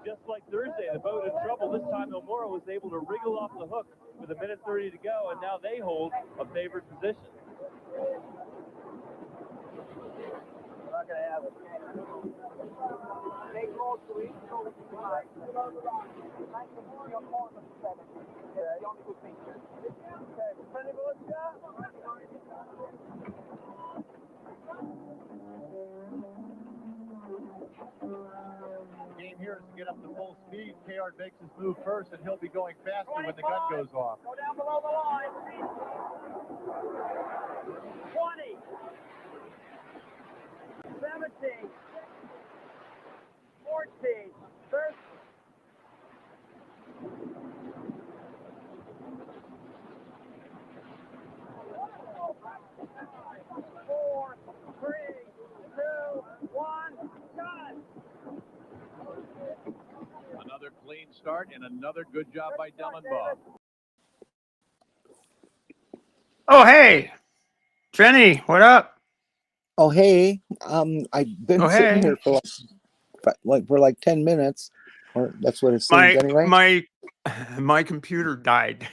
just like Thursday, the boat in trouble. This time, Nomura was able to wriggle off the hook with 1:30 to go, and now they hold a favored position. We're not going to have it. They go to each other. The only good picture. Okay, plenty of The game here is to get up to full speed. KR makes his move first, and he'll be going faster when the gun goes off. Go down below the line. 20. 17. 14. 13. 4, 3, 2, 1, gun. Another clean start and another good job by Dylan Bob. Oh, hey, Jenny, what up? Oh, hey, I've been sitting here for like 10 minutes, or that's what it seems anyway. My computer died.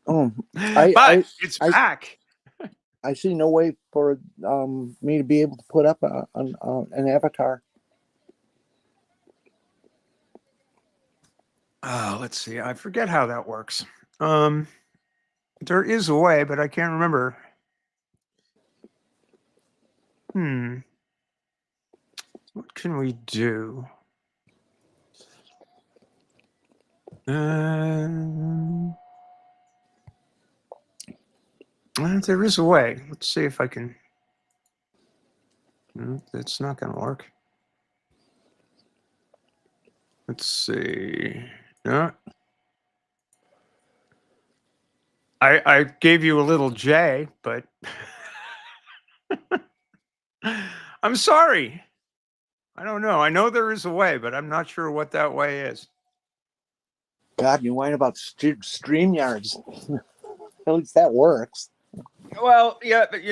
Oh, but it's back. I see no way for me to be able to put up an avatar. Let's see. I forget how that works. There is a way, but I can't remember. What can we do? There is a way. Let's see if I can. No, it's not going to work. Let's see. No. I gave you a little J, but I'm sorry. I don't know. I know there is a way, but I'm not sure what that way is. God, you whine about StreamYards. At least that works. Well, yeah, but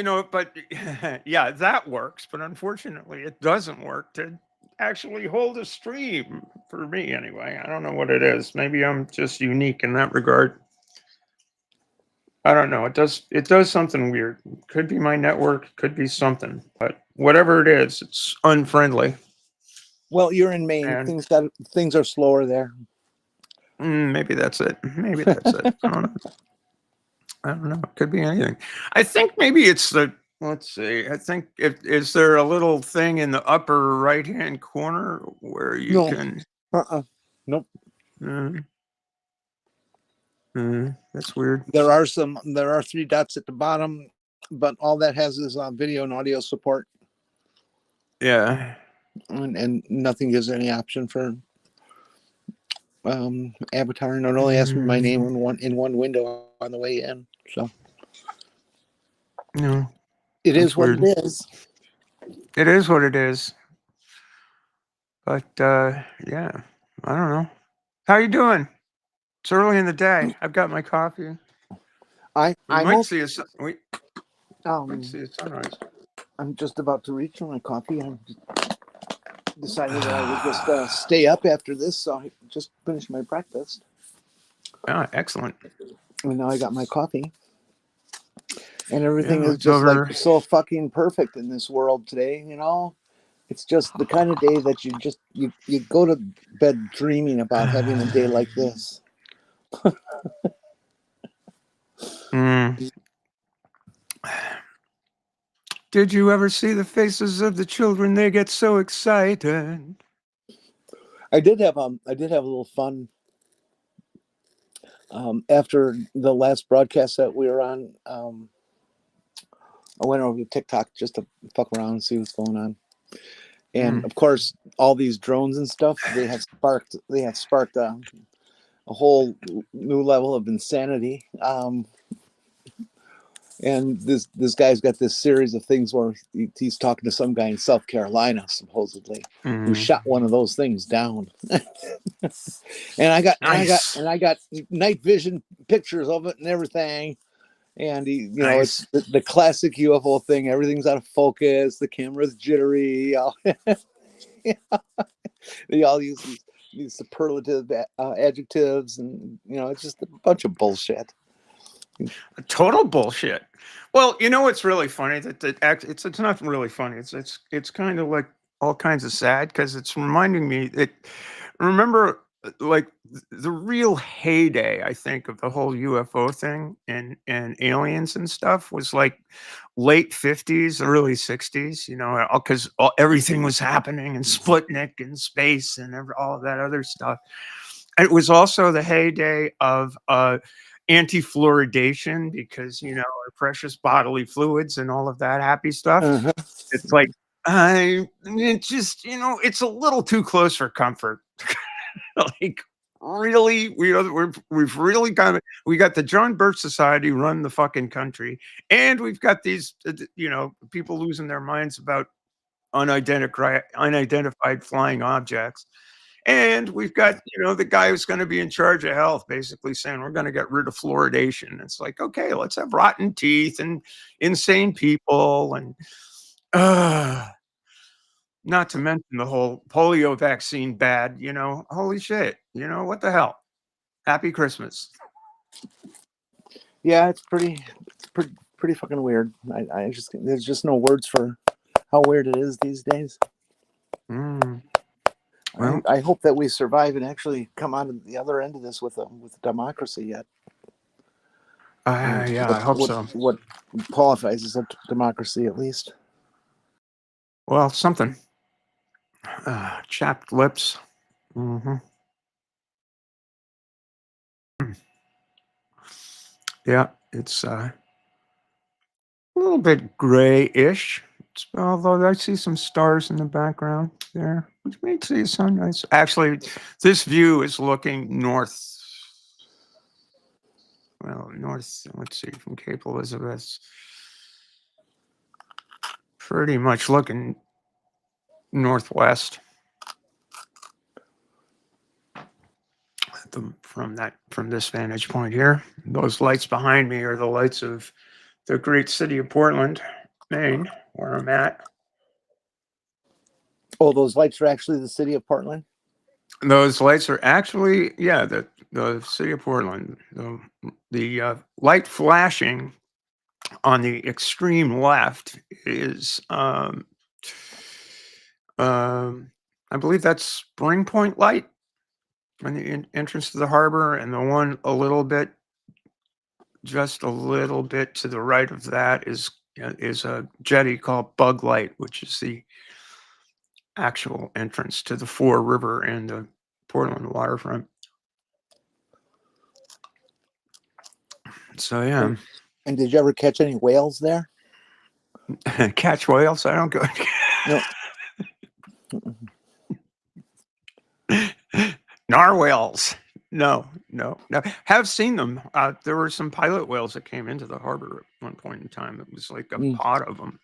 yeah, that works. But unfortunately, it doesn't work to actually hold a stream for me anyway. I don't know what it is. Maybe I'm just unique in that regard. I don't know. It does something weird. Could be my network, could be something, but whatever it is, it's unfriendly. Well, you're in Maine. And things are slower there. Maybe that's it. Maybe that's it. I don't know. I don't know. It could be anything. I think maybe it's the. Let's see. I think is there a little thing in the upper right-hand corner where you can? Nope. That's weird. There are 3 dots at the bottom, but all that has is video and audio support. Yeah. And nothing gives any option for avatar, and it only asks me my name in one window on the way in. So no, it is what it is. It is what it is. But yeah, I don't know. How you doing? It's early in the day. I've got my coffee. I might see a sunrise. I'm just about to reach for my coffee. I decided that I would just stay up after this, so I just finished my breakfast. Ah, excellent. And now I got my coffee. And everything is just like so fucking perfect in this world today, It's just the kind of day that you go to bed dreaming about having a day like this. Did you ever see the faces of the children? They get so excited. I did have a little fun after the last broadcast that we were on. I went over to TikTok just to fuck around and see what's going on. And of course, all these drones and stuff, they have sparked a whole new level of insanity. And this guy's got this series of things where he's talking to some guy in South Carolina, supposedly, who shot one of those things down. and I got night vision pictures of it and everything. And it's the classic UFO thing. Everything's out of focus. The camera's jittery. It They all use these superlative adjectives, and it's just a bunch of bullshit. Total bullshit. Well, what's really funny it's not really funny. It's kind of like all kinds of sad because it's reminding me that remember like the real heyday I think of the whole UFO thing and aliens and stuff was like late 50s, early 60s, because everything was happening and Sputnik and space and all of that other stuff. And it was also the heyday of anti-fluoridation because our precious bodily fluids and all of that happy stuff. Uh-huh. It's like it's just it's a little too close for comfort. Like really, we've really we got the John Birch Society run the fucking country, and we've got these people losing their minds about unidentified flying objects. And we've got, the guy who's going to be in charge of health basically saying we're going to get rid of fluoridation. It's like, okay, let's have rotten teeth and insane people. And not to mention the whole polio vaccine bad, holy shit. What the hell? Happy Christmas. Yeah, it's pretty fucking weird. There's just no words for how weird it is these days. Well, I hope that we survive and actually come out of the other end of this with democracy yet. Yeah, I hope so. What qualifies as a democracy, at least? Well, something. Chapped lips. Yeah, it's a little bit grayish. Although I see some stars in the background there, which makes the sunrise. Actually, this view is looking north. Well, north. Let's see, from Cape Elizabeth. Pretty much looking northwest. From this vantage point here, those lights behind me are the lights of the great city of Portland, Maine, where I'm at. Oh, those lights are actually the city of Portland? Those lights are actually, yeah, the city of Portland. The light flashing on the extreme left is, I believe that's Spring Point Light on the entrance to the harbor, and the one just a little bit to the right of that is a jetty called Bug Light, which is the actual entrance to the Fore River and the Portland waterfront. So yeah. And did you ever catch any whales there? Catch whales? I don't go. No. Narwhals. No. Have seen them. There were some pilot whales that came into the harbor at one point in time. It was like a pod of them,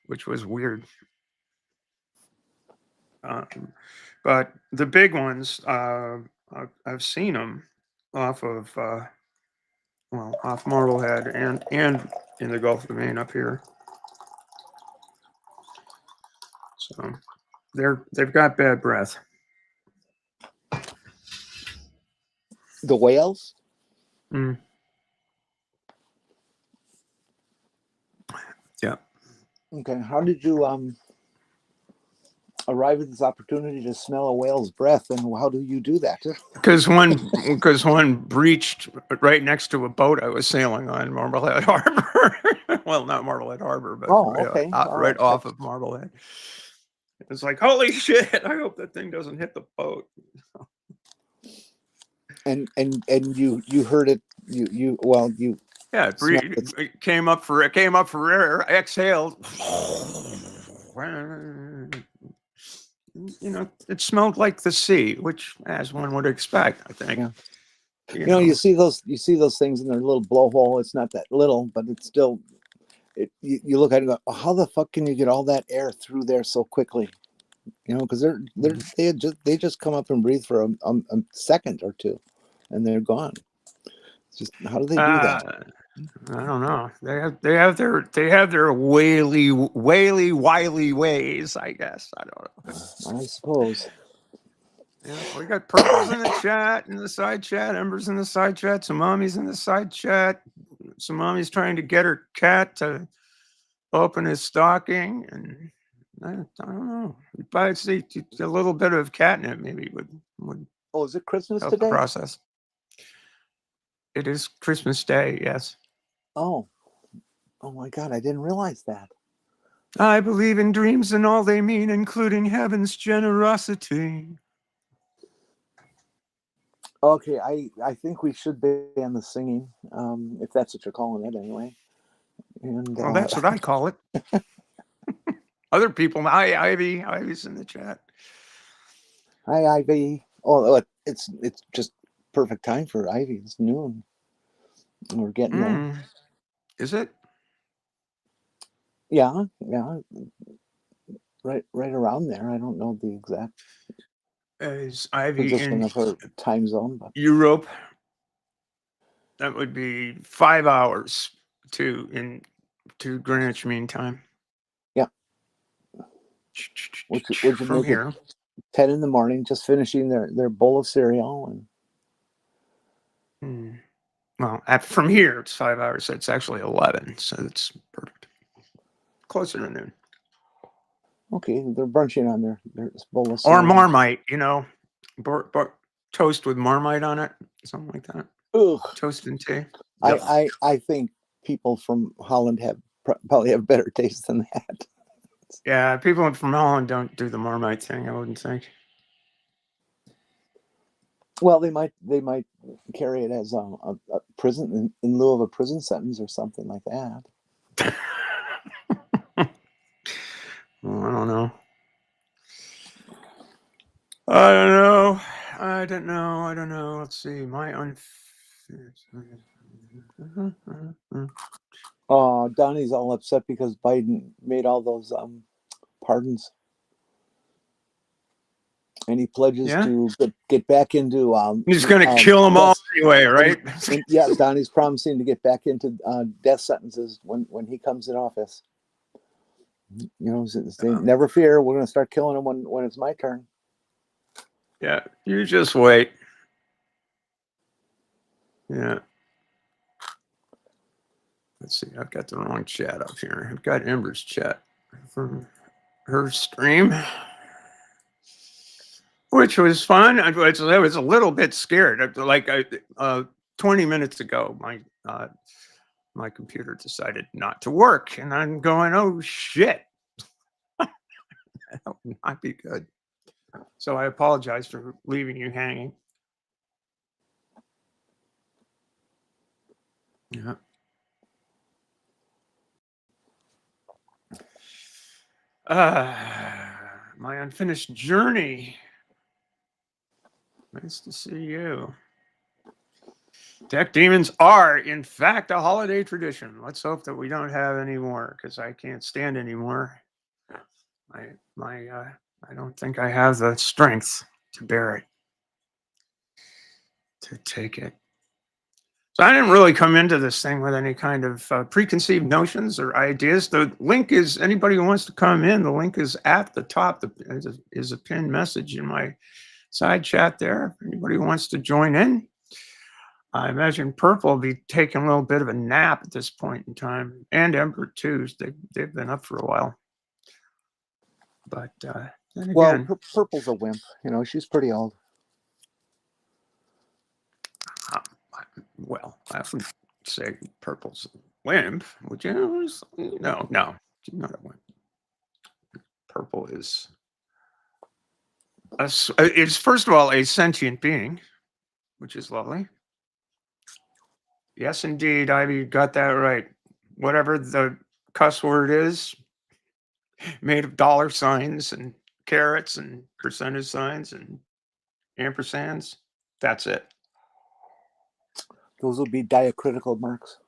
which was weird. But the big ones, I've seen them off of off Marblehead and in the Gulf of Maine up here. So they've got bad breath. The whales? Yeah. Okay. How did you arrive at this opportunity to smell a whale's breath, and how do you do that? Because one breached right next to a boat I was sailing on Marblehead Harbor. Well, not Marblehead Harbor, but right off of Marblehead. It was like, holy shit! I hope that thing doesn't hit the boat. And you heard it. Yeah, it came up for air. Exhaled. It smelled like the sea, which, as one would expect, I think. Yeah. You see those things in their little blowhole. It's not that little, but it's still. You look at it and go, how the fuck can you get all that air through there so quickly? Because they just come up and breathe for a second or two, and they're gone. It's just, how do they do that? I don't know. They have their wily ways, I guess. I don't know. I suppose. Yeah, we got Purples in the chat, in the side chat, Ember's in the side chat, Samami's in the side chat. Samami's trying to get her cat to open his stocking, and I don't know. You'd probably see a little bit of catnip maybe would Oh, is it Christmas help the today? process. It is Christmas Day, yes. Oh my God, I didn't realize that. I believe in dreams and all they mean, including heaven's generosity. Okay, I think we should ban the singing, if that's what you're calling it, anyway. And Well, that's what I call it. Other people, Ivy's in the chat. hi, Ivy. Oh, it's just perfect time for Ivy. It's noon. We're getting there. Is it? Yeah, right around there. I don't know the exact Is Ivy position in of her time zone, but Europe? That would be 5 hours to Greenwich Mean Time. yeah. Which would From make here. it 10 in the morning, just finishing their bowl of cereal and. Well, from here it's 5 hours, so it's actually 11, so it's perfect. Closer to noon. Okay, they're brunching on their bowl of Or cereal. Marmite, toast with Marmite on it, something like that. Ugh. Toast and tea. I think people from Holland probably have better taste than that. Yeah, people from Holland don't do the Marmite thing, I wouldn't think. Well, they might carry it as a prison in lieu of a prison sentence or something like that. Well, I don't know. I don't know. Let's see. Donnie's all upset because Biden made all those pardons, and he pledges to get back into. He's going to kill them all anyway, right? And yeah, Donnie's promising to get back into death sentences when he comes in office. You know, never fear. We're going to start killing them when it's my turn. Yeah, you just wait. Yeah. Let's see. I've got the wrong chat up here. I've got Ember's chat from her stream, which was fun. I was a little bit scared. Like 20 minutes ago, my computer decided not to work, and I'm going, oh shit, that would not be good. So I apologize for leaving you hanging. Yeah. My unfinished journey. Nice to see you. Tech demons are, in fact, a holiday tradition. Let's hope that we don't have any more, because I can't stand anymore. I don't think I have the strength to bear it, to take it. So I didn't really come into this thing with any kind of preconceived notions or ideas. The link is, anybody who wants to come in, the link is at the top. Is a pinned message in my side chat there. If anybody who wants to join in. I imagine Purple will be taking a little bit of a nap at this point in time, and Ember too. They've been up for a while. But then again, Purple's a wimp. You know, she's pretty old. Well, I wouldn't say Purple's a wimp, would you? No, she's not a wimp. Purple is first of all a sentient being, which is lovely. Yes, indeed, Ivy got that right. Whatever the cuss word is, made of dollar signs and carrots and percentage signs and ampersands. That's it. Those would be diacritical marks.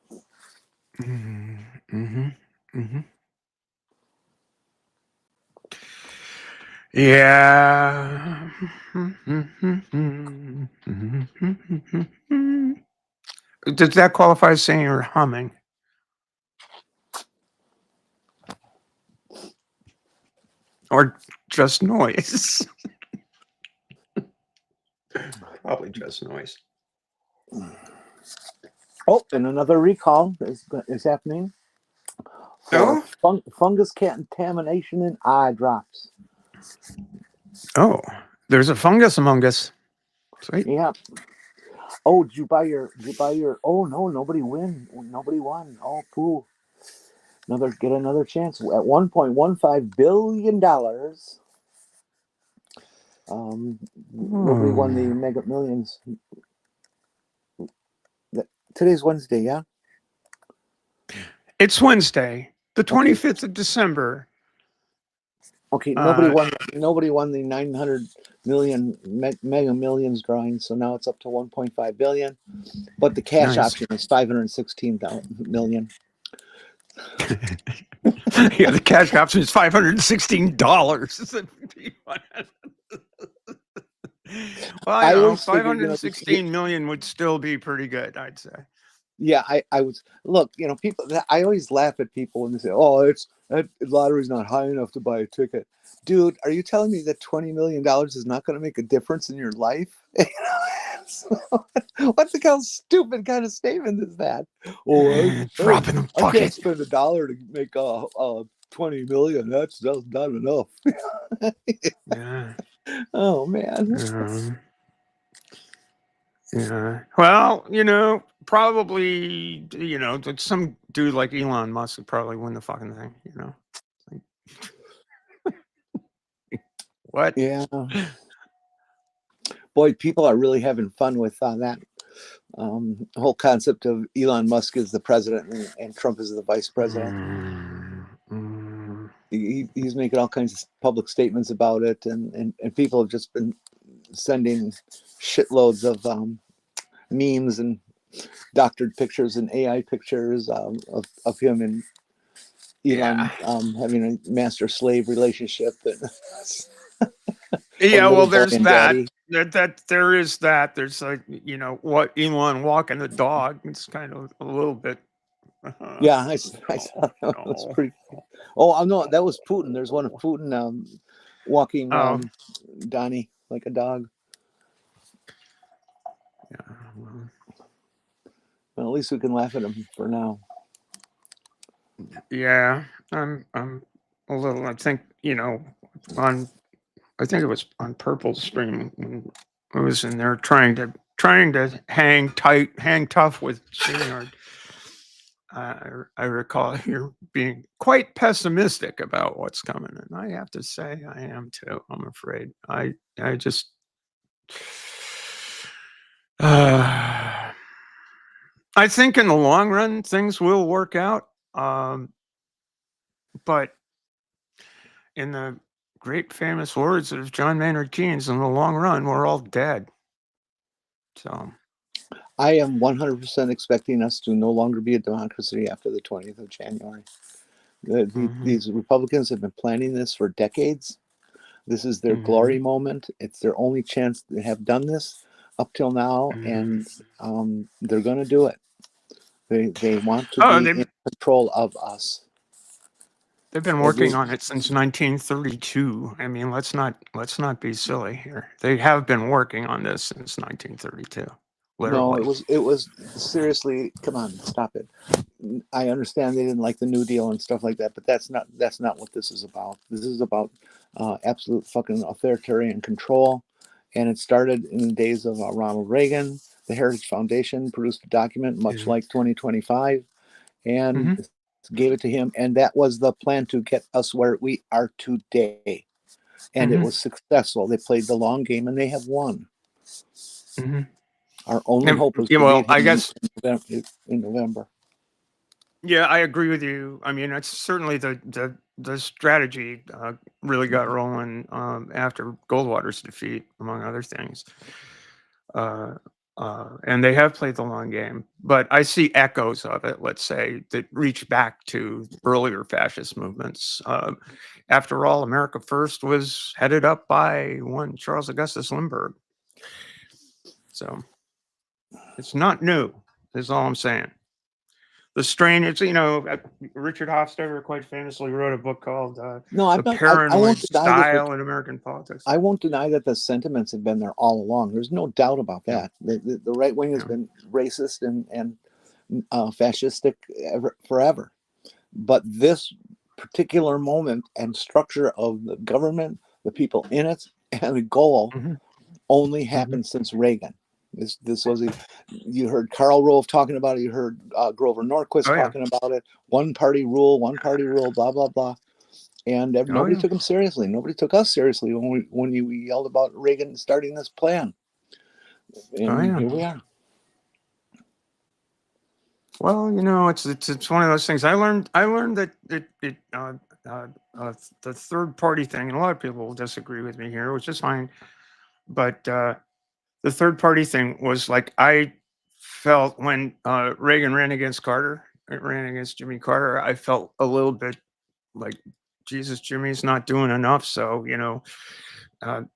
Yeah. Does that qualify as singing or humming? Or just noise? Probably just noise. Oh, and another recall is happening for Oh, fungus contamination in eye drops. oh, there's a fungus among us. Sweet. Yeah. Oh, did you buy your? Oh no, nobody won. Oh, poo. Get another chance at $1.15 billion. Nobody won the Mega Millions. Today's Wednesday, yeah. It's Wednesday, the Okay. 25th of December. Okay, nobody won the 900 million Mega Millions drawing, so now it's up to 1.5 billion. But the cash Nice. option is 516 million. Yeah, the cash option is $516. Well, I don't know, 516 million would still be pretty good, I'd say. Yeah, I was look, people. I always laugh at people when they say, "Oh, that lottery's not high enough to buy a ticket." Dude, are you telling me that $20 million is not going to make a difference in your life? What the hell stupid kind of statement is that? Oh, Drop in the I can't bucket. spend $1 to make 20 million. That's just not enough. Yeah. Oh man. Yeah. Well, probably, some dude like Elon Musk would probably win the fucking thing, What? Yeah. Boy, people are really having fun with that whole concept of Elon Musk as the president and Trump as the vice president. He's making all kinds of public statements about it, and people have just been sending shitloads of memes and doctored pictures and AI pictures of him and Elon having a master-slave relationship. Yeah, well, there's that. Daddy. There is that. There's like, what Elon walking the dog. It's kind of a little bit. Yeah, I saw that. That's pretty. Oh, no, that was Putin. There's one of Putin walking Donnie like a dog. Yeah. Well, at least we can laugh at him for now. Yeah, I'm a little. I think I think it was on Purple Stream when I was in there trying to hang tough with Shayard. I recall you're being quite pessimistic about what's coming, and I have to say I am too. I'm afraid. I just. I think in the long run things will work out, but in the great famous words of John Maynard Keynes, in the long run, we're all dead. So I am 100% expecting us to no longer be a democracy after the 20th of January. These Republicans have been planning this for decades. This is their glory moment. It's their only chance to have done this up till now, and they're going to do it. They want to be in control of us. They've been working on it since 1932. I mean, let's not be silly here. They have been working on this since 1932. Literally. No, it was seriously. Come on, stop it. I understand they didn't like the New Deal and stuff like that, but that's not what this is about. This is about absolute fucking authoritarian control, and it started in the days of Ronald Reagan. The Heritage Foundation produced a document, much like 2025, and gave it to him, and that was the plan to get us where we are today. And it was successful. They played the long game, and they have won. Our only hope is in November. Yeah, I agree with you. I mean, it's certainly the strategy really got rolling after Goldwater's defeat, among other things. And they have played the long game, but I see echoes of it, let's say, that reach back to earlier fascist movements. After all, America First was headed up by one Charles Augustus Lindbergh. So it's not new, is all I'm saying. the strain. It's, you know, Richard Hofstadter quite famously wrote a book called No, The I Paranoid won't deny that. Style in American Politics. I won't deny that the sentiments have been there all along. There's no doubt about that. The right wing has been racist and fascistic forever. But this particular moment and structure of the government, the people in it, and the goal only happened since Reagan. This was you heard Karl Rove talking about it. You heard Grover Norquist talking about it. One party rule, blah blah blah. And nobody took him seriously. Nobody took us seriously when we yelled about Reagan starting this plan. And here we are. Well, you know, it's one of those things. I learned that the third party thing, and a lot of people will disagree with me here, which is fine. But the third party thing was like, I felt when Reagan ran against Jimmy Carter, I felt a little bit like, Jesus, Jimmy's not doing enough. So, you know,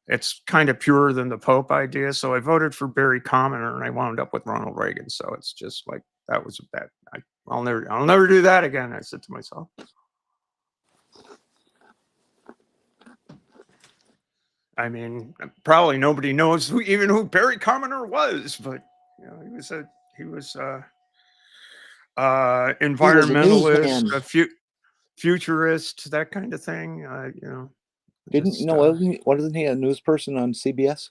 it's kind of purer than the Pope idea. So I voted for Barry Commoner and I wound up with Ronald Reagan. So it's just like, that was a bad. I'll never do that again, I said to myself. I mean, probably nobody knows who Barry Commoner was, but you know, he was environmentalist, futurist, that kind of thing. You know, wasn't he a news person on CBS?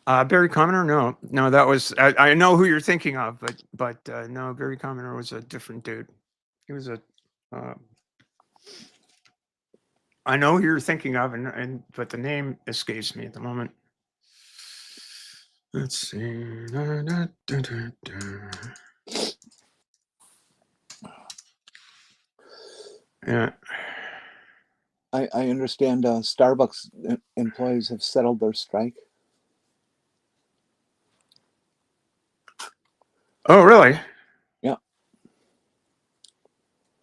Barry Commoner, no, that was I know who you're thinking of, but no, Barry Commoner was a different dude. He was I know who you're thinking of, but the name escapes me at the moment. Let's see. Yeah. I understand Starbucks employees have settled their strike. Oh, really? Yeah.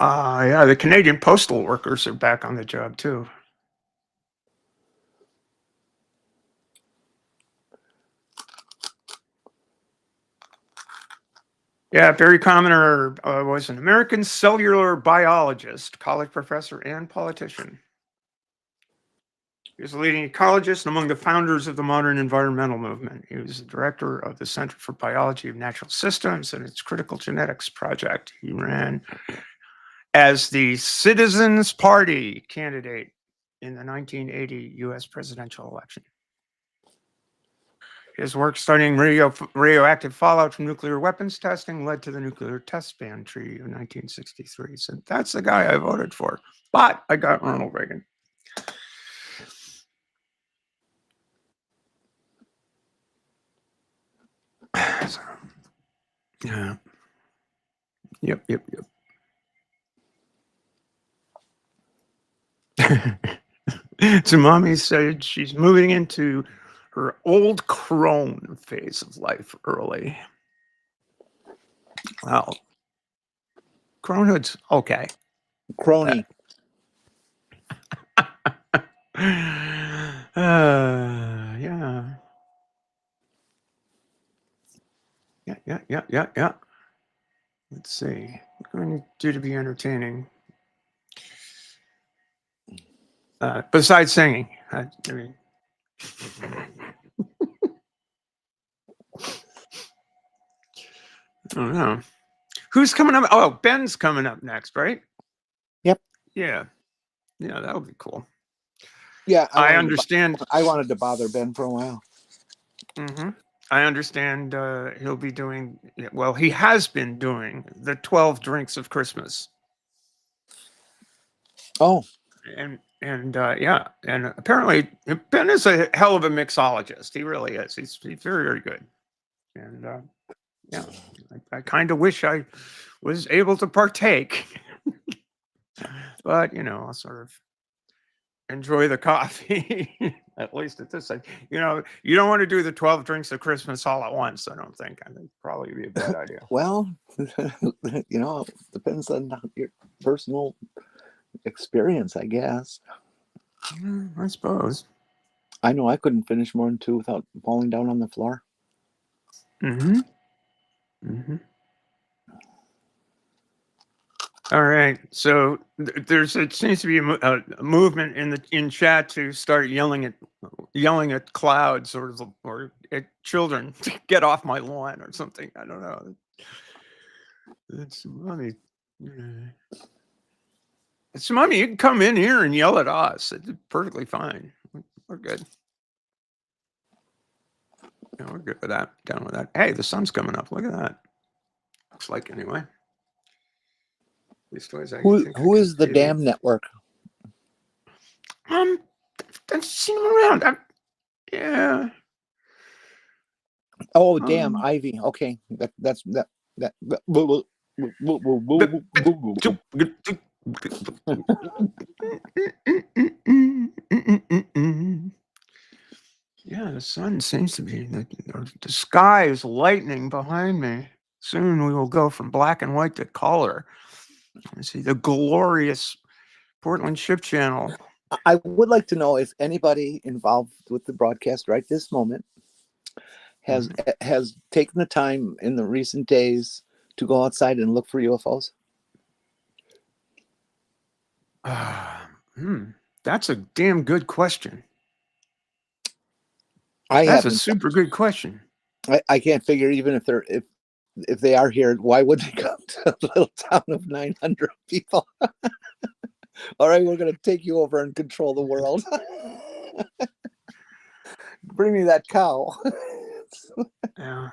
Yeah, the Canadian postal workers are back on the job too. Yeah, Barry Commoner was an American cellular biologist, college professor, and politician. He was a leading ecologist and among the founders of the modern environmental movement. He was the director of the Center for Biology of Natural Systems and its Critical Genetics Project. He ran as the Citizens Party candidate in the 1980 U.S. presidential election. His work studying radioactive fallout from nuclear weapons testing led to the Nuclear Test Ban Treaty of 1963. So that's the guy I voted for. But I got Ronald Reagan. So, yeah. Yep. So mommy said she's moving into her old crone phase of life early. Well, cronehood's okay. Crony. Yeah. Yeah. Let's see. What do I need to do to be entertaining? Besides singing, I mean. I don't know. Who's coming up? Oh, Ben's coming up next, right? Yep. Yeah, that would be cool. Yeah, I understand. I wanted to bother Ben for a while. Mm-hmm. I understand he'll be doing, well, he has been doing the 12 drinks of Christmas. Oh. And yeah, and apparently Ben is a hell of a mixologist. He really is. He's very, very good. And yeah, I kind of wish I was able to partake. But, I'll sort of enjoy the coffee, at least at this side. You don't want to do the 12 drinks of Christmas all at once, I don't think. I think probably be a bad idea. Well, depends on your personal experience, I guess. I suppose. I know I couldn't finish more than 2 without falling down on the floor. Mm-hmm. All right. So it seems to be a movement in chat to start yelling at clouds or at children to get off my lawn or something. I don't know. It's mommy. It's mommy. You can come in here and yell at us. It's perfectly fine. We're good. Yeah, we're good with that. Down with that. Hey, the sun's coming up. Look at that. Looks like anyway. These toys, Who is the damn network? I've seen them around. Yeah. Oh, damn, Ivy. Okay, that's. Yeah, the sun seems to be. The sky is lightening behind me. Soon we will go from black and white to color. I see the glorious Portland Ship Channel. I would like to know if anybody involved with the broadcast right this moment has taken the time in the recent days to go outside and look for UFOs. That's a damn good question. That's a super good question. I can't figure, even if they are here, why would they come to a little town of 900 people? All right, we're going to take you over and control the world. Bring me that cow. Yeah.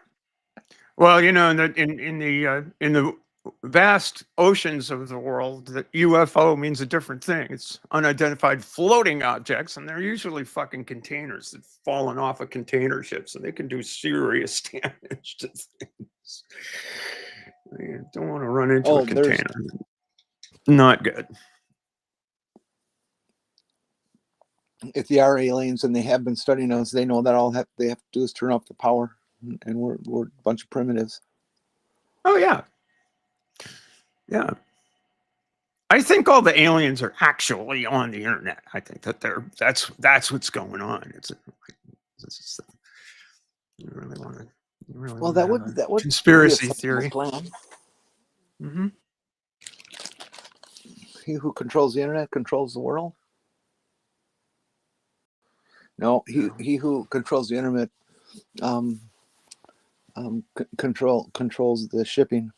Well, in the vast oceans of the world, the UFO means a different thing. It's unidentified floating objects, and they're usually fucking containers that have fallen off of container ships, and they can do serious damage to things. You don't want to run into a container. Not good. If they are aliens and they have been studying us, they know that they have to do is turn off the power, and we're a bunch of primitives. Oh yeah. Yeah. I think all the aliens are actually on the internet. I think that that's what's going on. You really want to. Well, that would conspiracy theory. Plan. Mm-hmm. He who controls the internet controls the world. No, he who controls the internet controls the shipping.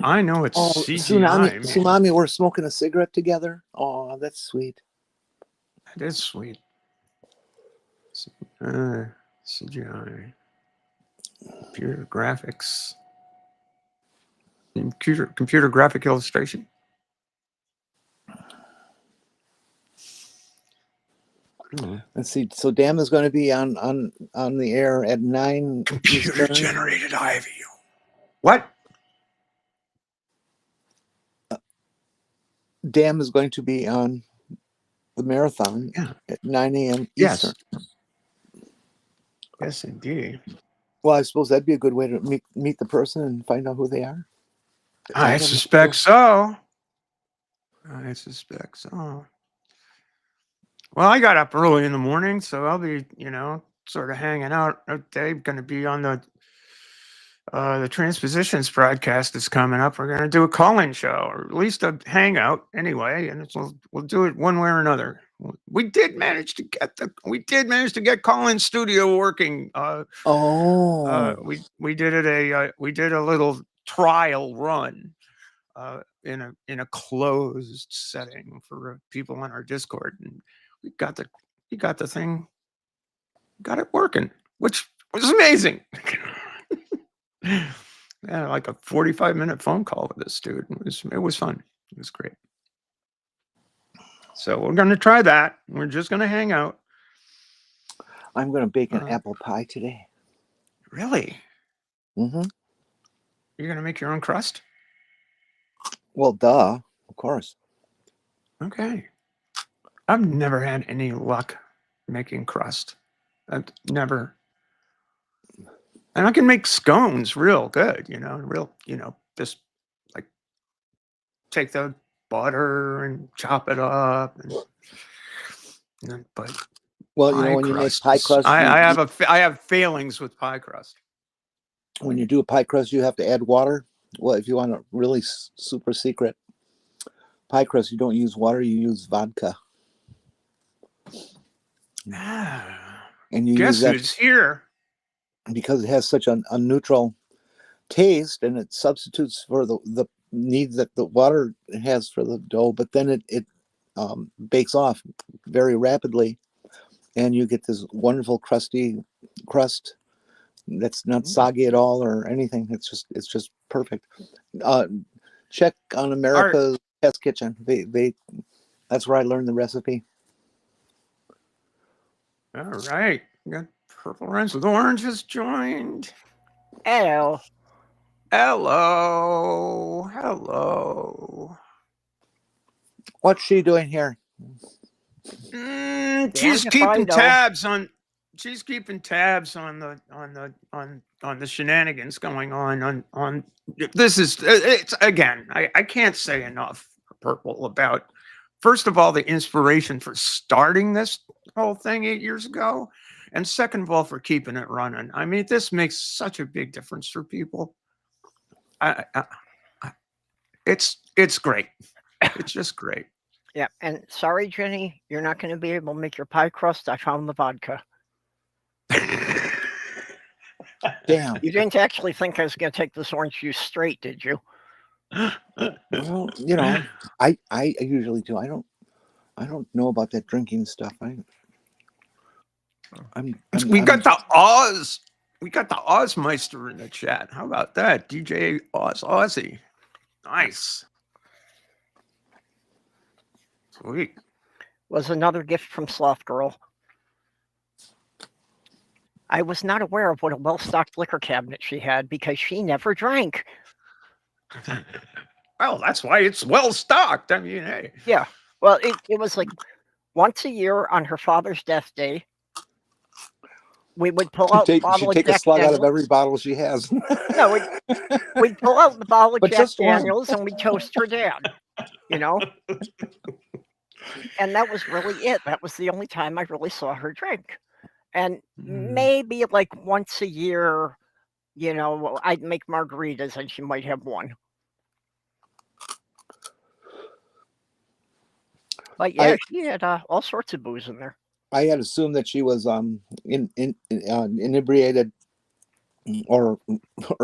I know it's CGI. Tsunami, we're smoking a cigarette together. Oh, that's sweet. That is sweet. CGI. Computer graphics. Computer graphic illustration. Let's see. So Dam is going to be on the air at 9. Computer generated Ivy. What? Dam is going to be on the marathon at 9 a.m. Eastern. Yes, indeed. Well, I suppose that'd be a good way to meet the person and find out who they are. I suspect so. Well, I got up early in the morning, so I'll be, sort of hanging out. They're going to be on the Transpositions broadcast is coming up. We're going to do a call-in show, or at least a hangout anyway, and we'll do it one way or another. We did manage to get call-in studio working. We did a little trial run in a closed setting for people on our Discord, and we got the thing, got it working, which was amazing. Yeah, like a 45-minute phone call with this dude. It was fun. It was great. So we're going to try that. We're just going to hang out. I'm going to bake an apple pie today. Really? Mm-hmm. You're going to make your own crust? Well, duh. Of course. Okay. I've never had any luck making crust. I've never. And I can make scones real good, just like take the butter and chop it up. But Well, you know, when you make crust pie is- crust, I have failings with pie crust. when you do a pie crust, you have to add water. Well, if you want a really super secret pie crust, you don't use water, you use vodka. And you use Guess that who's here? because it has such a neutral taste, and it substitutes for the need that the water has for the dough, but then it bakes off very rapidly, and you get this wonderful crusty crust that's not soggy at all or anything. It's just perfect. Check on America's Test Kitchen. They that's where I learned the recipe. All right. We got Purple Runs with Orange has joined. Hello. Hello. Hello. What's she doing here? She's to keeping find out. tabs on she's keeping tabs on the shenanigans going on this is it's again, I can't say enough, Purple, about first of all the inspiration for starting this whole thing 8 years ago, and second of all for keeping it running. I mean, this makes such a big difference for people. It's great. It's just great. Yeah, and sorry, Jenny, you're not going to be able to make your pie crust. I found the vodka. Damn. You didn't actually think I was going to take this orange juice straight, did you? Well, you know, I usually do. I don't know about that drinking stuff. We got the Ozmeister in the chat. How about that? DJ Aussie. Nice. Sweet. Was another gift from Sloth Girl. I was not aware of what a well-stocked liquor cabinet she had because she never drank. Well, that's why it's well stocked. I mean, hey. Yeah. Well, it was like once a year on her father's death day, we would pull out the bottle She'd take of Jack a slug out Daniels. of every bottle she has. No, we'd pull out the bottle of But Jack just one. Daniels and we'd toast her dad, you know? And that was really it. That was the only time I really saw her drink. And maybe like once a year, you know, I'd make margaritas and she might have one. But yeah, she had all sorts of booze in there. I had assumed that she was inebriated or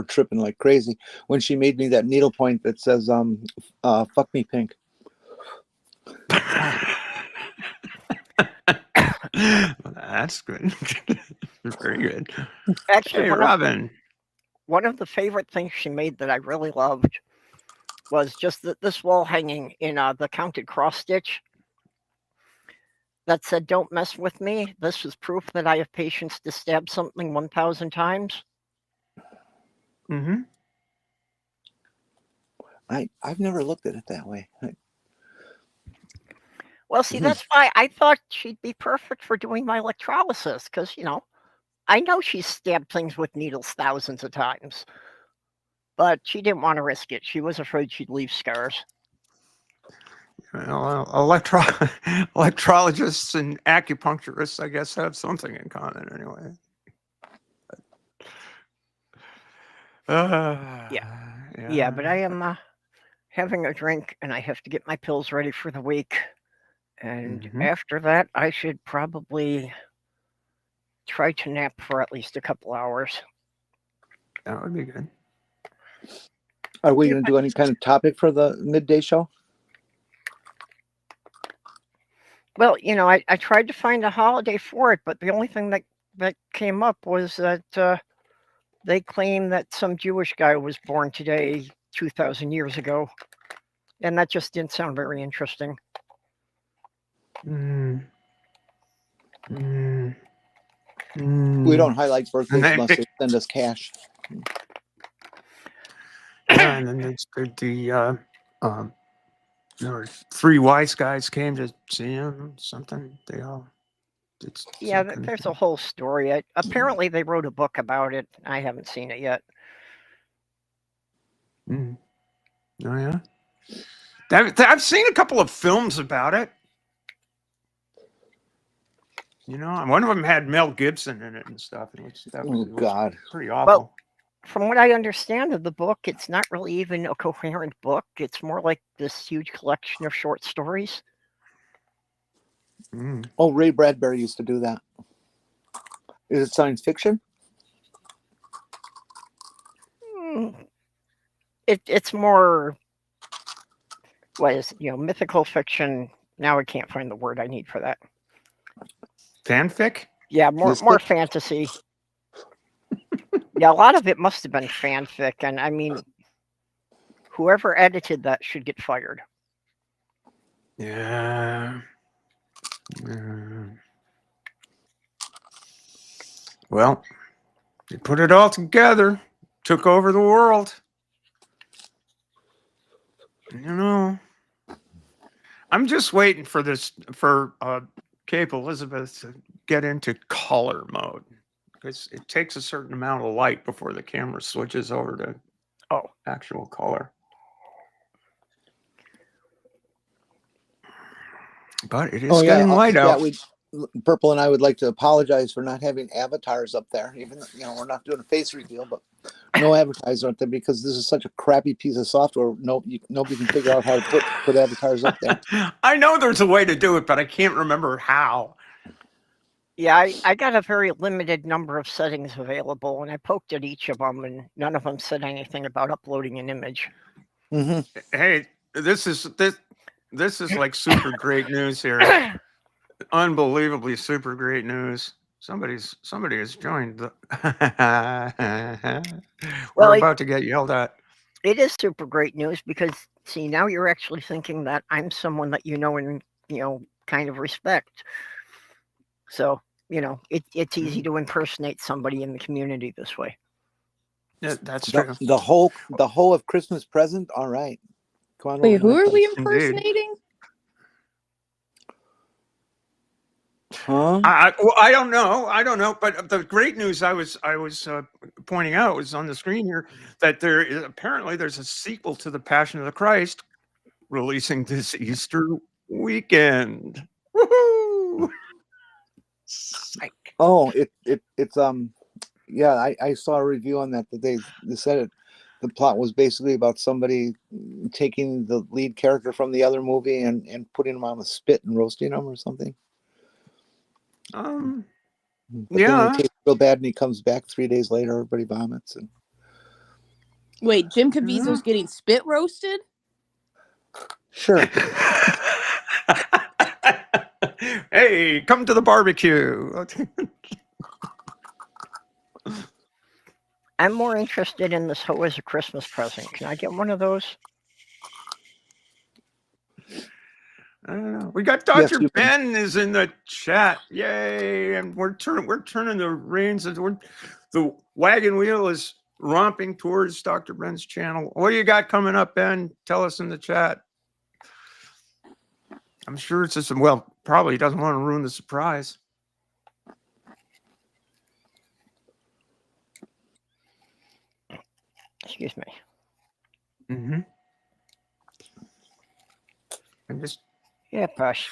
tripping like crazy when she made me that needlepoint that says fuck me pink. That's good. Very good. Actually, hey, Robin. One of the favorite things she made that I really loved was just this wall hanging in the counted cross stitch that said, "Don't mess with me. This is proof that I have patience to stab something 1,000 times." Mm-hmm. I've never looked at it that way. Well, see, that's why I thought she'd be perfect for doing my electrolysis, because, you know, I know she's stabbed things with needles thousands of times, but she didn't want to risk it. She was afraid she'd leave scars. Well, electrologists and acupuncturists, I guess, have something in common anyway. Yeah, but I am having a drink, and I have to get my pills ready for the week. And after that, I should probably try to nap for at least a couple hours. That would be good. Are we going to do any kind of topic for the midday show? Well, you know, I tried to find a holiday for it, but the only thing that came up was that they claim that some Jewish guy was born today 2,000 years ago. And that just didn't sound very interesting. We don't highlight birthdays unless they send us cash. Yeah, and then there were 3 wise guys came to see him. Something they all did. Yeah, there's a whole story. Apparently, they wrote a book about it. I haven't seen it yet. Oh yeah, I've seen a couple of films about it. You know, and one of them had Mel Gibson in it and stuff. And that Oh was God. pretty awful. From what I understand of the book, it's not really even a coherent book. It's more like this huge collection of short stories. Oh, Ray Bradbury used to do that. Is it science fiction? It's more, what is it, mythical fiction. Now I can't find the word I need for that. Fanfic? Yeah, more fantasy. Yeah, a lot of it must have been fanfic, and I mean, whoever edited that should get fired. Yeah. Well, they put it all together, took over the world. You know, I'm just waiting for Cape Elizabeth to get into color mode, because it takes a certain amount of light before the camera switches over to actual color. But it is getting light out. Purple and I would like to apologize for not having avatars up there. Even though, we're not doing a face reveal, but no avatars up there because this is such a crappy piece of software. Nobody can figure out how to put avatars up there. I know there's a way to do it, but I can't remember how. Yeah, I got a very limited number of settings available, and I poked at each of them, and none of them said anything about uploading an image. Mm-hmm. Hey, this is like super great news here. Unbelievably super great news. Somebody has joined. We're about to get yelled at. It is super great news because, see, now you're actually thinking that I'm someone that you know and kind of respect. So it's easy to impersonate somebody in the community this way. Yeah, that's true. The whole of Christmas present. All right, come on. Wait, who are we impersonating? Indeed. Huh? I don't know. But the great news I was pointing out was on the screen here that there's a sequel to The Passion of the Christ releasing this Easter weekend. Woohoo! Psych. Oh, it's yeah. I saw a review on that they said it. The plot was basically about somebody taking the lead character from the other movie and putting him on a spit and roasting him or something. But then he tastes real bad and he comes back 3 days later. Everybody vomits. And wait, Jim Caviezel's getting spit roasted? Sure. Hey, come to the barbecue. I'm more interested in this Ho as a Christmas present. Can I get one of those? I don't know. We got Dr. Ben is in the chat. Yay! And we're turning the reins. The wagon wheel is romping towards Dr. Ben's channel. What do you got coming up, Ben? Tell us in the chat. I'm sure it's just, probably doesn't want to ruin the surprise. Excuse me. Mm-hmm. I'm just Push.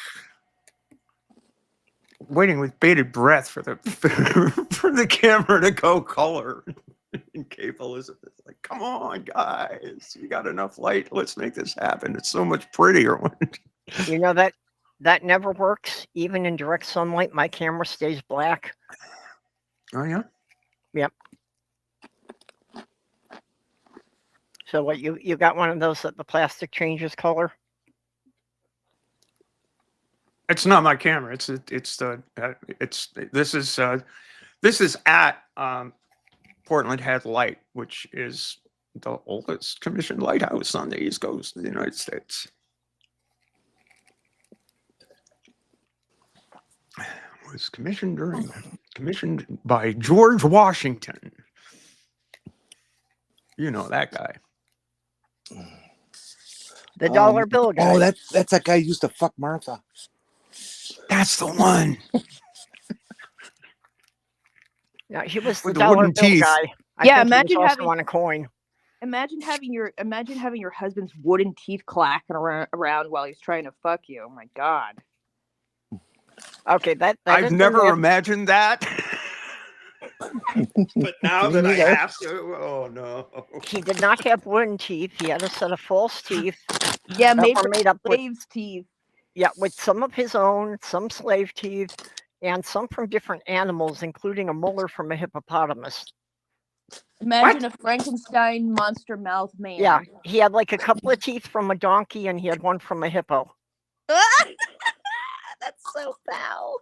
Waiting with bated breath for the camera to go color. And Cape Elizabeth, like, come on, guys, you got enough light. Let's make this happen. It's so much prettier when. That never works. Even in direct sunlight, my camera stays black. Oh yeah. Yep. So what you got one of those that the plastic changes color? It's not my camera. This is at Portland Head Light, which is the oldest commissioned lighthouse on the East Coast of the United States. It was commissioned by George Washington. You know that guy. The dollar bill guy. Oh, that's that guy who used to fuck Martha. That's the one. No, he was the With the dollar wooden bill teeth. guy. Yeah, I think he was also on a coin. Imagine having your husband's wooden teeth clacking around while he's trying to fuck you. Oh my God. Okay, that I've is in never there. imagined that. But now Me that I neither. have to, oh no. He did not have wooden teeth. He had a set of false teeth Yeah, that made were from made up with slaves' teeth. with some of his own, some slave teeth, and some from different animals, including a molar from a hippopotamus. Imagine a Frankenstein monster mouth man. Yeah, he had like a couple of teeth from a donkey, and he had one from a hippo. That's so foul.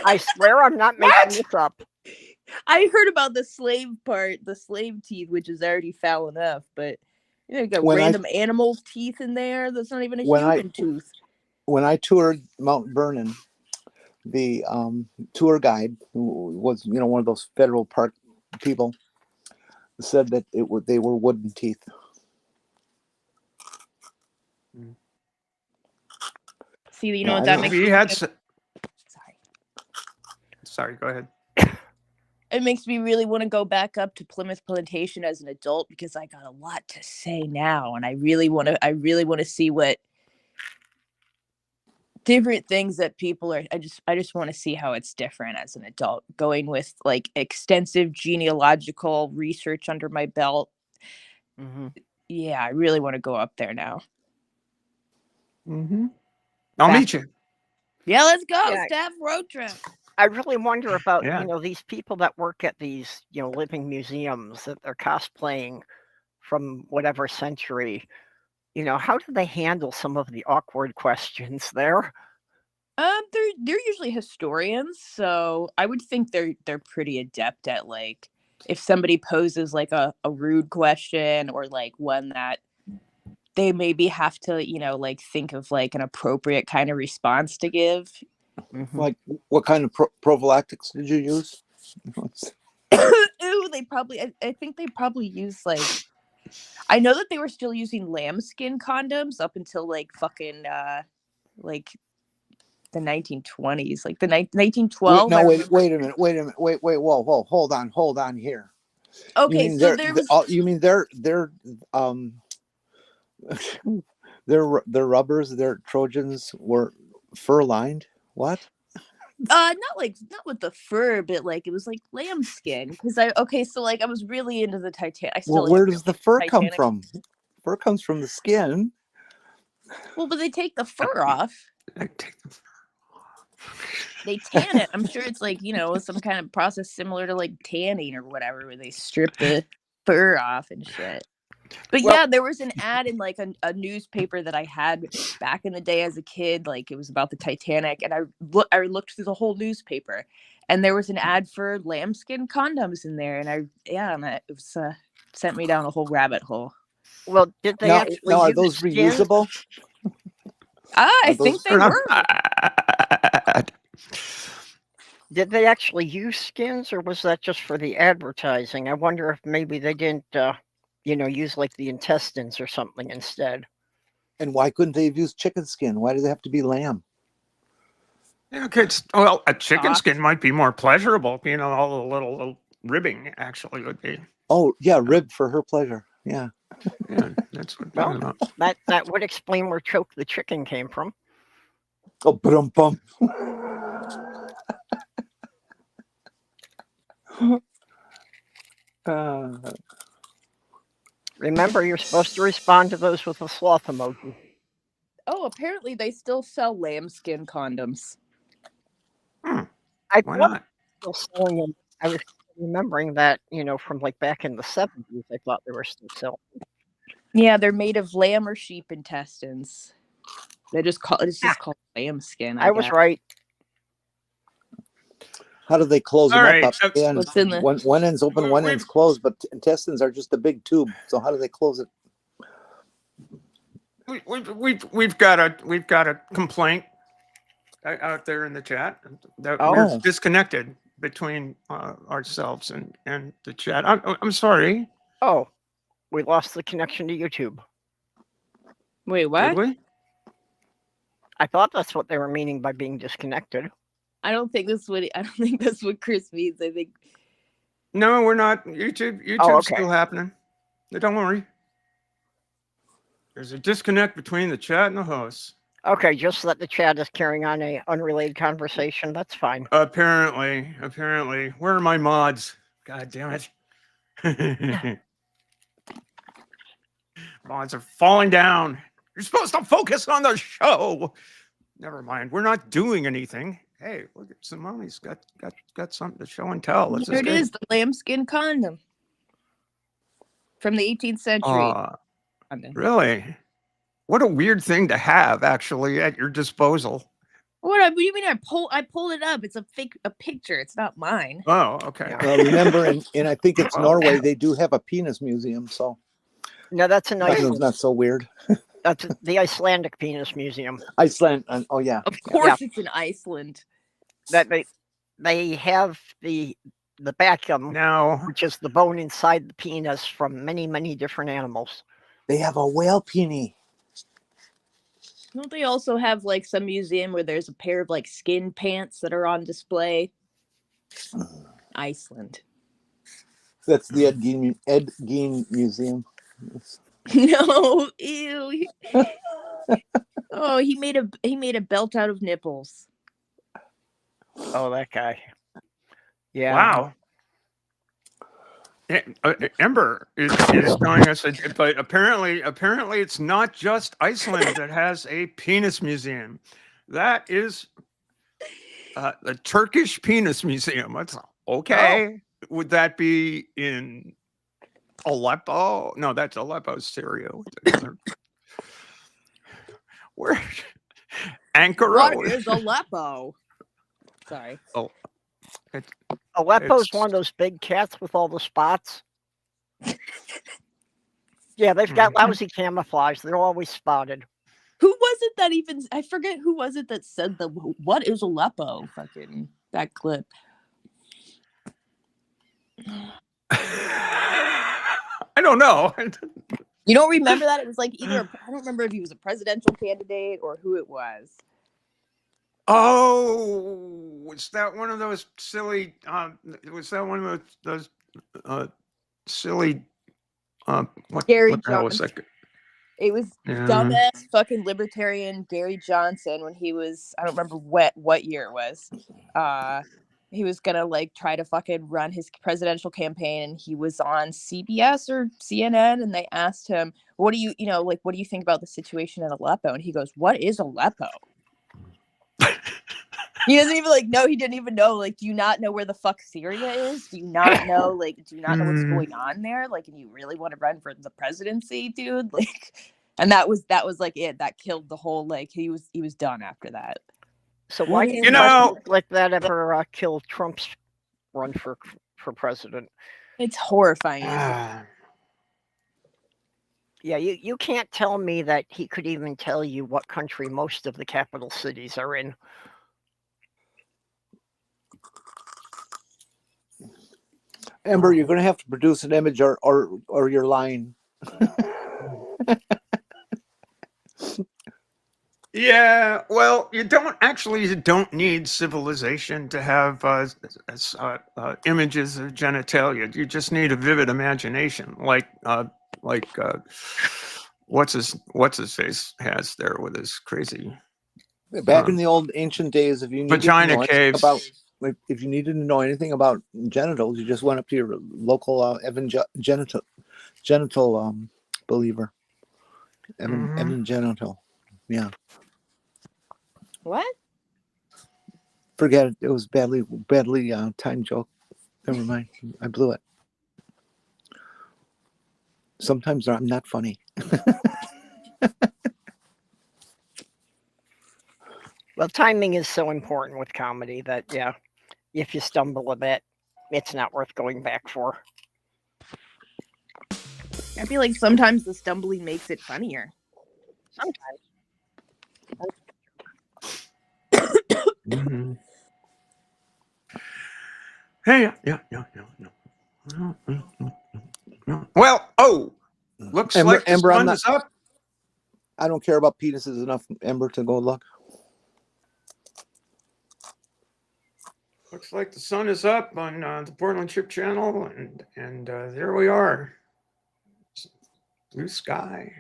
I swear I'm not making this up. I heard about the slave part, the slave teeth, which is already foul enough, but you got random animals' teeth in there. That's not even a human tooth. When I toured Mount Vernon, the tour guide, who was one of those federal park people, said that they were wooden teeth. See, you know what that makes me Sorry, go ahead. It makes me really want to go back up to Plymouth Plantation as an adult because I got a lot to say now, and I really want to see what different things that people are. I just want to see how it's different as an adult, going with like extensive genealogical research under my belt. Mm-hmm. Yeah, I really want to go up there now. Mm-hmm. I'll meet you. Yeah, let's go. Yeah. Staff road trip. I really wonder about these people that work at these living museums that they're cosplaying from whatever century. How do they handle some of the awkward questions there? They're usually historians, so I would think they're pretty adept at like if somebody poses like a rude question or like one that they maybe have to like think of like an appropriate kind of response to give. Mm-hmm. Like what kind of prophylactics did you use? Ooh, I think they probably use like I know that they were still using lambskin condoms up until like fucking like the 1920s, like the 1912. Wait a minute. Wait, whoa, hold on here. Okay, so you mean they're their rubbers, their Trojans were fur lined? What? Not with the fur, but like it was like lambskin because so like I was really into the Titanic. Where does the fur come from? Fur comes from the skin. Well, but they take the fur off. They tan it. I'm sure it's like some kind of process similar to like tanning or whatever, where they strip the fur off and shit. But yeah, there was an ad in like a newspaper that I had back in the day as a kid. Like it was about the Titanic, and I looked through the whole newspaper, and there was an ad for lambskin condoms in there, and it was sent me down a whole rabbit hole. Well, did they actually are those reusable? I think they were. Did they actually use skins, or was that just for the advertising? I wonder if maybe they didn't, use like the intestines or something instead. And why couldn't they have used chicken skin? Why does it have to be lamb? Okay, well, a chicken skin might be more pleasurable. All the little ribbing actually would be. Oh yeah, rib for her pleasure. Yeah. Yeah, that's what. Well, that would explain where Choke the chicken came from. Oh, bum. Remember, you're supposed to respond to those with a sloth emoji. Oh, apparently they still sell lambskin condoms. I Why not? Still selling them. I was remembering that, from like back in the 70s, I thought they were still selling. Yeah, they're made of lamb or sheep intestines. It's just called lambskin. I was right. How do they close them up? One end's open, one end's closed, but intestines are just a big tube. So how do they close it? We've got a complaint out there in the chat that we're disconnected between ourselves and the chat. I'm sorry. Oh, we lost the connection to YouTube. Wait, what? Did we? I thought that's what they were meaning by being disconnected. I don't think that's what Chris means. I think. No, we're not. YouTube's still happening. Don't worry. There's a disconnect between the chat and the hosts. Okay, just that the chat is carrying on a unrelated conversation. That's fine. Apparently. Where are my mods? God damn it. Mods are falling down. You're supposed to focus on the show. Never mind. We're not doing anything. Hey, look at Simone's got something to show and tell. This There it good. is, the lambskin condom from the 18th century. Really? What a weird thing to have, actually, at your disposal. What do you mean? I pulled it up. It's a picture. It's not mine. Oh, okay. Well, remember, and I think it's Norway. They do have a penis museum, so No, that's a nice. that one's not so weird. That's the Icelandic Penis Museum. Iceland. Oh yeah. Of course, it's in Iceland. That they have the baculum Now, which is the bone inside the penis from many different animals. They have a whale peenie. Don't they also have like some museum where there's a pair of like skin pants that are on display? Iceland. That's the Ed Gein Museum. No, ew. Oh, he made a belt out of nipples. Oh, that guy. Yeah. wow. Ember is telling us, but apparently it's not just Iceland that has a penis museum. That is the Turkish Penis Museum. That's okay. Oh. Would that be in Aleppo? No, that's Aleppo, Syria. Where? Ankara? What is Aleppo? Sorry. Oh. Aleppo's one of those big cats with all the spots. Yeah, they've got lousy camouflage. They're always spotted. Who was it that even, I forget who was it that said what is Aleppo? Fucking that clip. I don't know. You don't remember that? It was like either, I don't remember if he was a presidential candidate or who it was. Oh, was that one of those silly? Was that one of those silly? Gary what the hell was that? It was dumbass fucking libertarian Gary Johnson when he was, I don't remember what year it was. He was gonna like try to fucking run his presidential campaign, and he was on CBS or CNN, and they asked him, "What do you think about the situation in Aleppo?" And he goes, "What is Aleppo?" He doesn't even know. He didn't even know. Like, do you not know where the fuck Syria is? Do you not know? Do you not know what's going on there? Like, and you really want to run for the presidency, dude? And that was like it. That killed the whole. He was done after that. So why did like that ever kill Trump's run for president? It's horrifying. Yeah, you can't tell me that he could even tell you what country most of the capital cities are in. Ember, you're going to have to produce an image or you're lying. Yeah, well, you don't need civilization to have images of genitalia. You just need a vivid imagination, like what's his face has there with his crazy. Back in the old ancient days, if you needed vagina caves. If you needed to know anything about genitals, you just went up to your local genital believer. Evangelical. Yeah. What? Forget it. It was badly timed joke. Never mind. I blew it. Sometimes I'm not funny. Well, timing is so important with comedy that, yeah, if you stumble a bit, it's not worth going back for. I feel like sometimes the stumbling makes it funnier. Sometimes. Mm-hmm. Hey, yeah. Well, looks like the sun is up. I don't care about penises enough, Ember, to go look. Looks like the sun is up on the Portland Ship Channel, and there we are. Blue sky.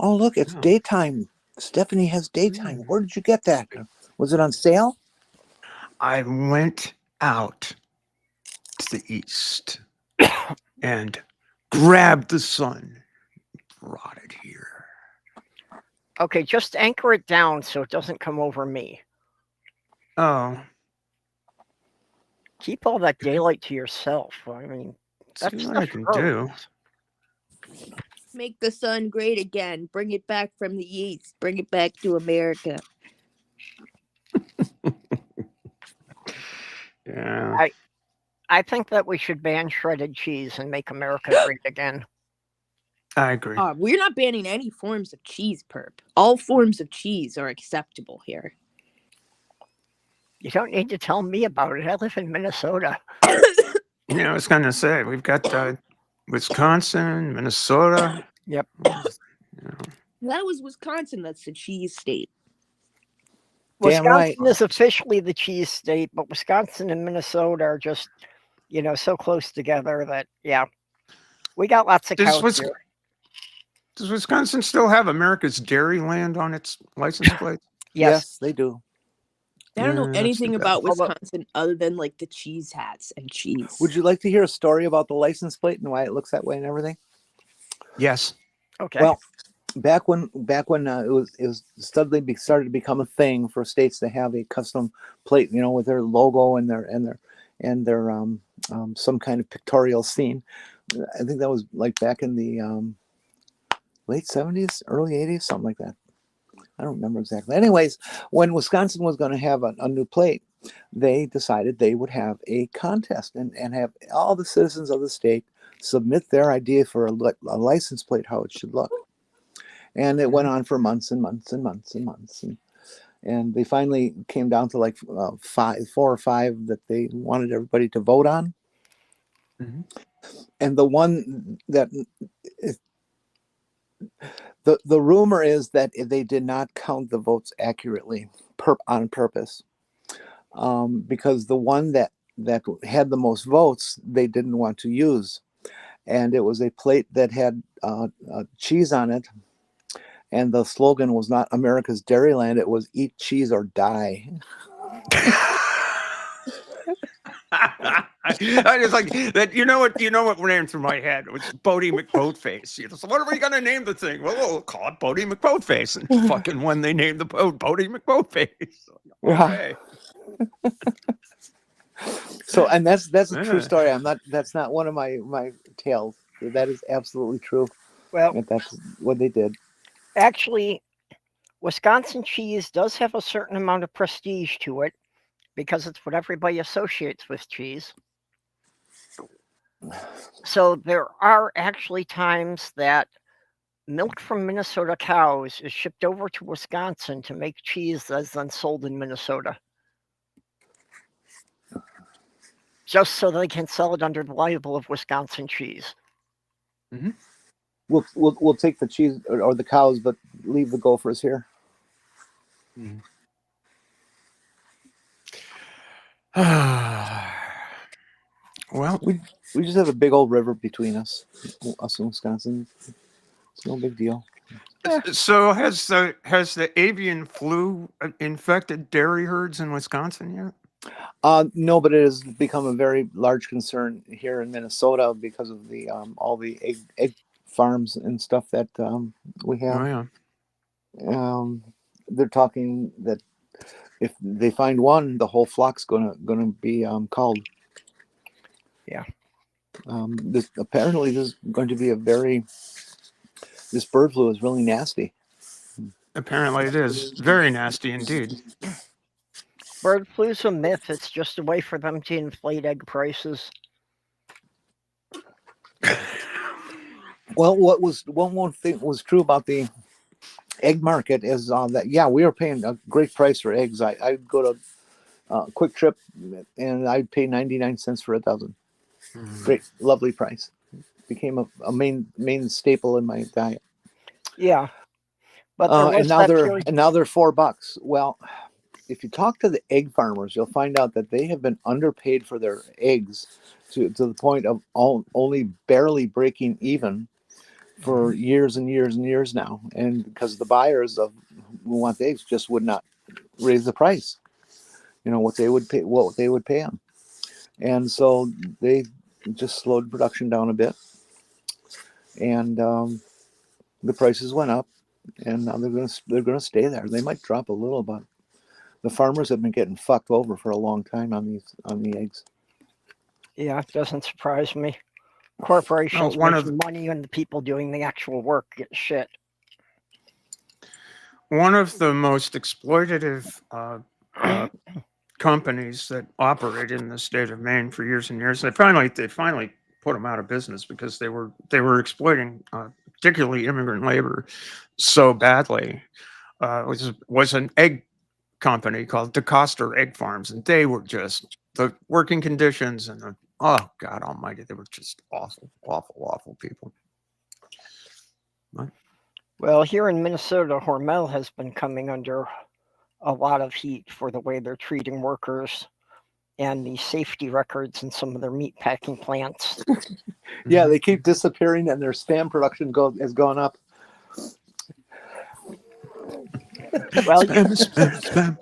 Oh, look, it's daytime. Stephanie has daytime. Where did you get that? Was it on sale? I went out to the east and grabbed the sun, brought it here. Okay, just anchor it down so it doesn't come over me. Oh, Keep all that daylight to yourself. I mean, see that's what I can do. Make the sun great again. Bring it back from the east. Bring it back to America. Yeah. I think that we should ban shredded cheese and make America great again. I agree. We're not banning any forms of cheese, perp. All forms of cheese are acceptable here. You don't need to tell me about it. I live in Minnesota. I was going to say, we've got Wisconsin, Minnesota. Yep. That was Wisconsin. That's the cheese state. Damn right. Wisconsin is officially the cheese state, but Wisconsin and Minnesota are just, so close together that, we got lots of cows here. Does Wisconsin still have America's Dairyland on its license plate? Yes, they do. I don't know Yeah, anything that's about Wisconsin other than like the cheese hats and cheese. Would you like to hear a story about the license plate and why it looks that way and everything? Yes. Okay. Well, back when it was started to become a thing for states to have a custom plate, with their logo and their some kind of pictorial scene. I think that was like back in the late 70s, early 80s, something like that. I don't remember exactly. Anyways, when Wisconsin was going to have a new plate, they decided they would have a contest and have all the citizens of the state submit their idea for a license plate, how it should look. And it went on for months and months and months and months. And they finally came down to like 4 or 5 that they wanted everybody to vote on. Mm-hmm. And the one that the rumor is that they did not count the votes accurately on purpose, because the one that had the most votes they didn't want to use, and it was a plate that had cheese on it, and the slogan was not America's Dairyland, it was Eat Cheese or Die. I just like that. You know what ran through my head? It was Bodie McBoatface. So what are we gonna name the thing? Well, we'll call it Bodie McBoatface. And fucking when they named the boat Bodie McBoatface. Okay. So, and that's a true story. That's not one of my tales. That is absolutely true. Well, that's what they did. Actually, Wisconsin cheese does have a certain amount of prestige to it, because it's what everybody associates with cheese. So there are actually times that milk from Minnesota cows is shipped over to Wisconsin to make cheese that's then sold in Minnesota, just so they can sell it under the label of Wisconsin cheese. Mm-hmm. We'll take the cheese or the cows, but leave the gophers here. Mm-hmm. Well, we just have a big old river between us in Wisconsin. It's no big deal. So has the avian flu infected dairy herds in Wisconsin yet? No, but it has become a very large concern here in Minnesota because of the all the egg farms and stuff that we have. Oh, yeah. They're talking that if they find one, the whole flock's gonna be culled. Yeah. This is going to be this bird flu is really nasty. Apparently it is very nasty indeed. Bird flu's a myth. It's just a way for them to inflate egg prices. Well, one thing was true about the egg market is that we are paying a great price for eggs. I'd go to Quick Trip and I'd pay 99 cents for a dozen. Great, lovely price. Became a main staple in my diet. Yeah, but and now they're $4. Well, if you talk to the egg farmers, you'll find out that they have been underpaid for their eggs to the point of only barely breaking even for years and years and years now. And because the buyers who want the eggs just would not raise the price. What they would pay them, and so they just slowed production down a bit, and the prices went up, and now they're gonna stay there. They might drop a little, but the farmers have been getting fucked over for a long time on the eggs. Yeah, it doesn't surprise me. Corporations one making money and the people doing the actual work get shit. One of the most exploitative companies that operate in the state of Maine for years and years, they finally put them out of business because they were exploiting particularly immigrant labor so badly. Was an egg company called DeCoster Egg Farms, and they were just the working conditions and oh God Almighty, they were just awful people. What? Well, here in Minnesota, Hormel has been coming under a lot of heat for the way they're treating workers and the safety records in some of their meat packing plants. Yeah, they keep disappearing, and their spam production has gone up. Well, spam.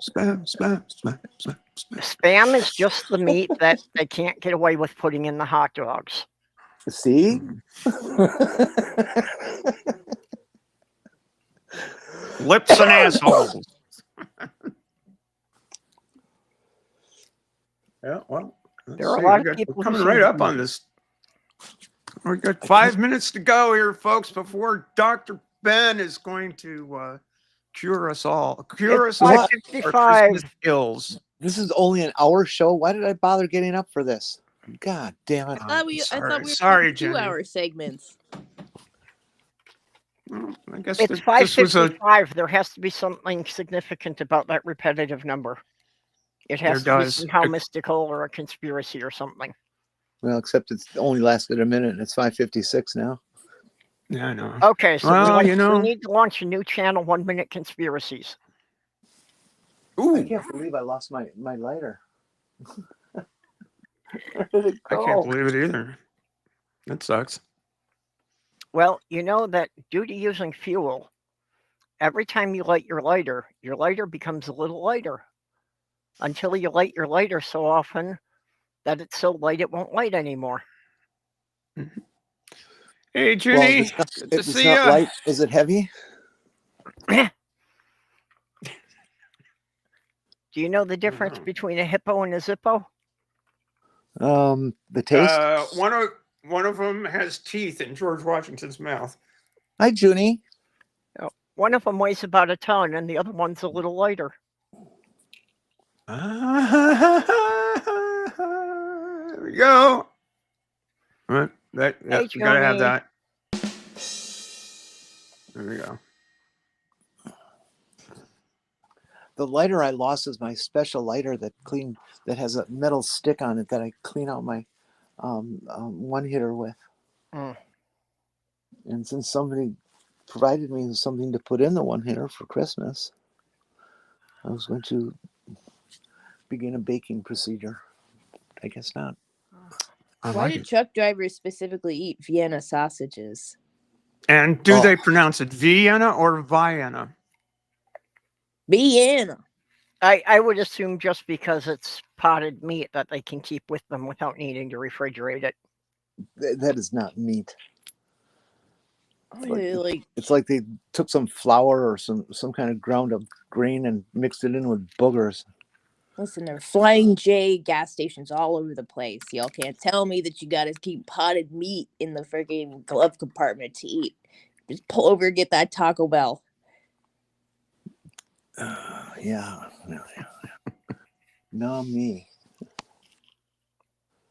Spam is just the meat that they can't get away with putting in the hot dogs. See? Lips and assholes. Yeah, well, there are a lot of people we're coming right up on this. We got 5 minutes to go here, folks, before Dr. Ben is going to cure us all. Cure us all of our Christmas ills. This is only an hour show. Why did I bother getting up for this? God damn it! I thought we sorry, were Jenny. 2-hour segments. Well, I guess it's 5:55. There has to be something significant about that repetitive number. It has to be somehow mystical or a conspiracy or something. Well, except it's only lasted a minute, and it's 5:56 now. Yeah, I know. Okay, so we need to launch a new channel, 1 Minute Conspiracies. Ooh. I can't believe I lost my lighter. Where did it go? I can't believe it either. That sucks. Well, you know that due to using fuel, every time you light your lighter becomes a little lighter until you light your lighter so often that it's so light it won't light anymore. Mm-hmm. Hey, Jenny, good to see you. Light. Is it heavy? Do you know the difference between a hippo and a Zippo? The taste. One of them has teeth in George Washington's mouth. Hi, Junie. One of them weighs about a ton, and the other one's a little lighter. There we go. Right. You gotta have that. There we go. The lighter I lost is my special lighter that has a metal stick on it that I clean out my one hitter with. And since somebody provided me with something to put in the one hitter for Christmas, I was going to begin a baking procedure. I guess not. Why do truck drivers specifically eat Vienna sausages? And do they pronounce it Vienna or Vienna? Vienna. I would assume just because it's potted meat that they can keep with them without needing to refrigerate it. That is not meat. It's like they took some flour or some kind of ground up grain and mixed it in with boogers. Listen, there are Flying J gas stations all over the place. Y'all can't tell me that you got to keep potted meat in the freaking glove compartment to eat. Just pull over and get that Taco Bell. Yeah. No, me.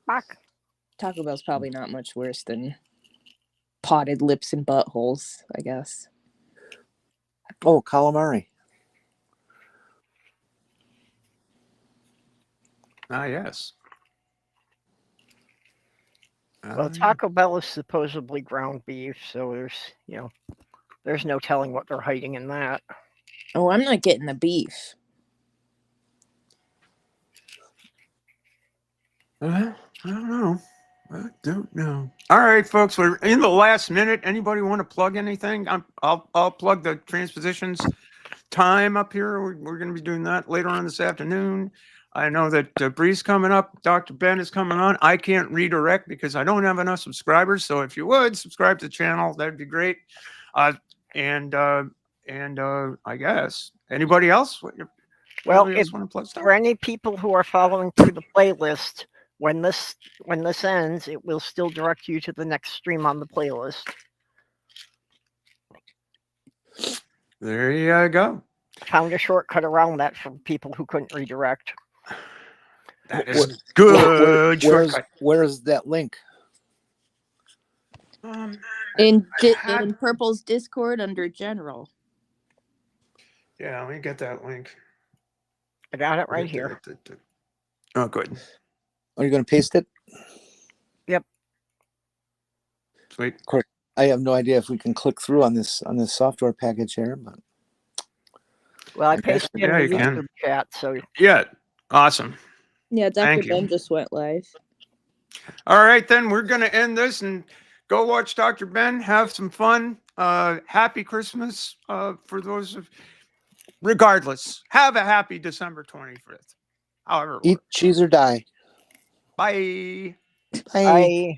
Fuck. Taco Bell's probably not much worse than potted lips and buttholes, I guess. Oh, calamari. Ah, yes. Well, Taco Bell is supposedly ground beef, so there's no telling what they're hiding in that. Oh, I'm not getting the beef. I don't know. All right, folks, we're in the last minute. Anybody want to plug anything? I'll plug the Transpositions time up here. We're going to be doing that later on this afternoon. I know that Bree's coming up. Dr. Ben is coming on. I can't redirect because I don't have enough subscribers. So if you would subscribe to the channel, that'd be great. And I guess anybody else? Well, Anybody else want to plug stuff? for any people who are following through the playlist, when this ends, it will still direct you to the next stream on the playlist. There you go. Found a shortcut around that for people who couldn't redirect. That is good. Where's that link? In Purple's Discord under General. Yeah, let me get that link. I got it right here. Oh, good. Are you going to paste it? Yep. Sweet. Of course, I have no idea if we can click through on this software package here, but well, I pasted it in yeah, the you can. YouTube chat, so Yeah, awesome. Yeah, Dr. Thank Ben you. just went live. All right, then we're going to end this and go watch Dr. Ben. Have some fun. Happy Christmas for those of. Regardless, have a happy December 25th. However, eat cheese or die. bye. Bye. I